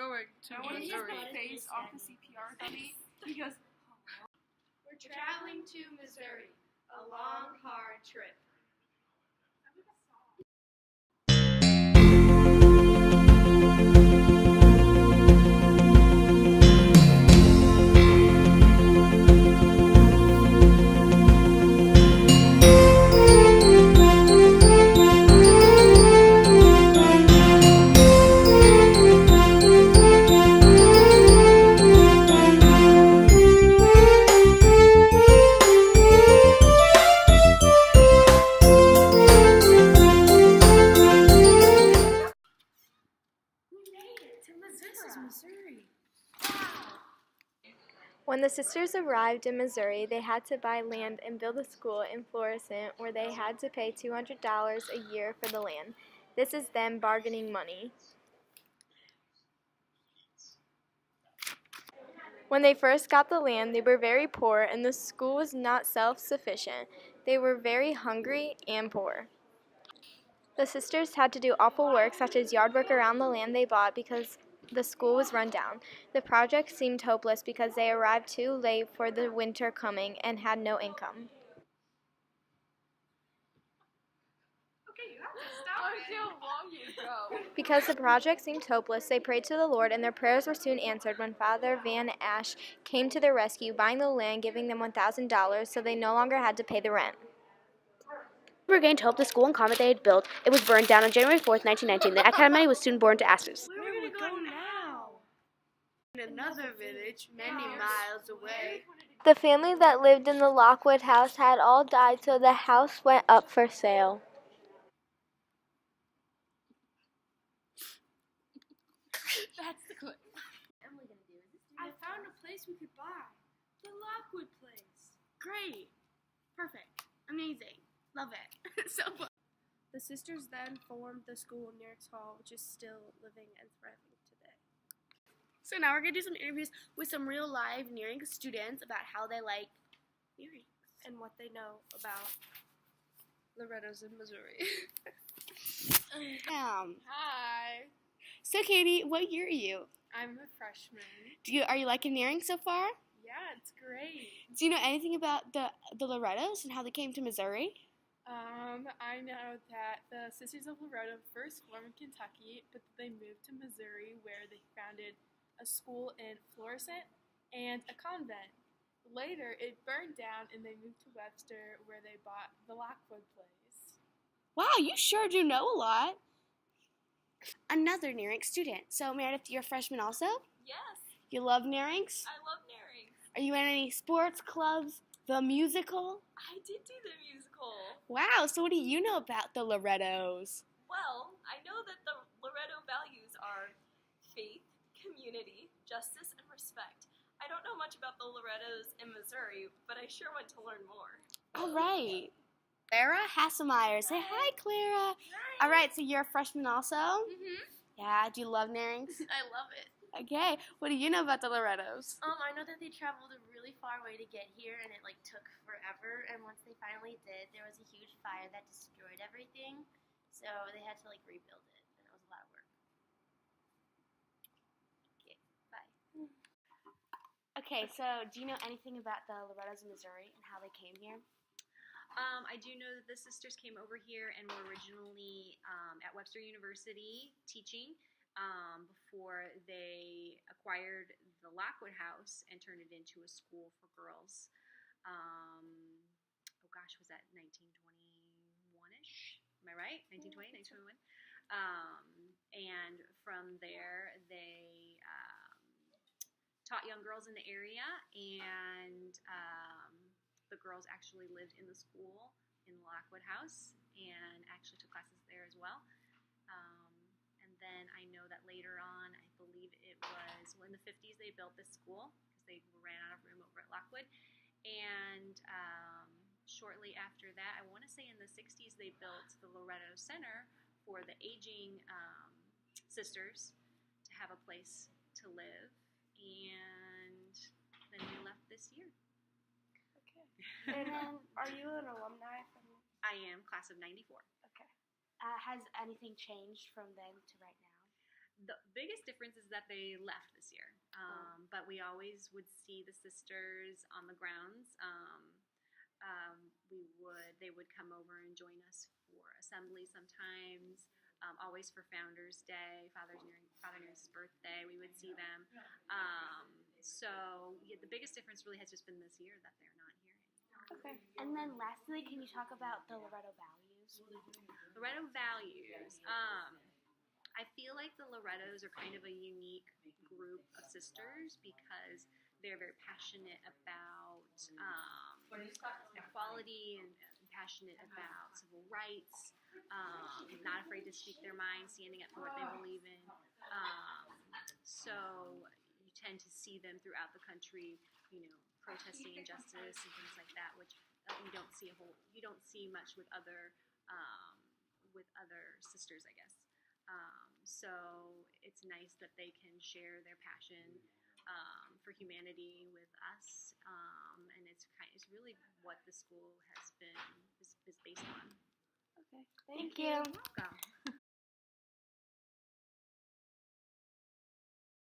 going to I want to get Missouri. the face off the CPR dummy. He goes, We're traveling to Missouri. A long, hard trip. When the sisters arrived in Missouri, they had to buy land and build a school in Florissant where they had to pay $200 a year for the land. This is them bargaining money. When they first got the land, they were very poor and the school was not self-sufficient. They were very hungry and poor. The sisters had to do awful work such as yard work around the land they bought because the school was run down. The project seemed hopeless because they arrived too late for the winter coming and had no income. okay, you have to stop it. How long you go? Because the project seemed hopeless, they prayed to the Lord, and their prayers were soon answered when Father Van Ash came to their rescue, buying the land, giving them $1,000 so they no longer had to pay the rent. Again to help the school and convent they had built. It was burned down on January 4th, 1919. The academy was soon burned to ashes. Where are we going now? In another village, many miles away. The family that lived in the Lockwood house had all died, so the house went up for sale. That's the clip. I found a place we could buy. The Lockwood place. Great. Perfect. Amazing. Love it. So fun. The sisters then formed the school near Hall, which is still living and thriving today. So now we're going to do some interviews with some real live Nearing students about how they like Nearing. And what they know about Lorettos in Missouri. Hi. So Katie, what year are you? I'm a freshman. Are you liking Nearing so far? Yeah, it's great. Do you know anything about the Lorettos and how they came to Missouri? I know that the Sisters of Loretto first formed in Kentucky, but they moved to Missouri where they founded a school in Florissant and a convent. Later, it burned down and they moved to Webster where they bought the Lockwood place. Wow, you sure do know a lot. Another Nearing student. So Meredith, you're a freshman also? Yes, You love Nearings? I love Nearing. Are you in any sports clubs? The musical? I did do the musical. Wow, so what do you know about the Lorettos? Well, I know that the Loretto values are faith, community, justice, and respect. I don't know much about the Lorettos in Missouri, but I sure want to learn more. All right. Clara Hasselmeyer. Say hi, Clara. Hi. All right, so you're a freshman also? Mm-hmm. Yeah, do you love Nearings? I love it. Okay, what do you know about the Lorettos? I know that they traveled a really far way to get here, and it took forever. And once they finally did, there was a huge fire that destroyed everything, so they had to rebuild it, and it was a lot of work. Okay, bye. Okay, so do you know anything about the Lorettos in Missouri and how they came here? I do know that the sisters came over here and were originally at Webster University teaching before they acquired the Lockwood House and turned it into a school for girls. Was that 1921-ish? Am I right? 1920, 1921? And from there, they taught young girls in the area, and the girls actually lived in the school in the Lockwood House and actually took classes there as well. And then I know that later on, I believe it was in the 50s, they built this school because they ran out of room over at Lockwood. And shortly after that, I want to say in the 60s, they built the Loretto Center for the aging sisters to have a place to live. And then we left this year. Okay. And then, are you an alumni from? I am, class of 94. Okay. Has anything changed from then to right now? The biggest difference is that they left this year. But we always would see the sisters on the grounds. They would come over and join us for assembly sometimes. Always for Founders Day, Father Near's birthday, we would see them. So yeah, the biggest difference really has just been this year that they're not here anymore. Okay. And then lastly, can you talk about the Loretto values? Loretto values. I feel like the Lorettos are kind of a unique group of sisters because they're very passionate about equality and passionate about civil rights, not afraid to speak their mind, standing up for what they believe in. So you tend to see them throughout the country, protesting injustice and things like that, which you don't see much with other sisters, I guess. So it's nice that they can share their passion for humanity with us, and it's really what the school is based on. Okay. Thank you.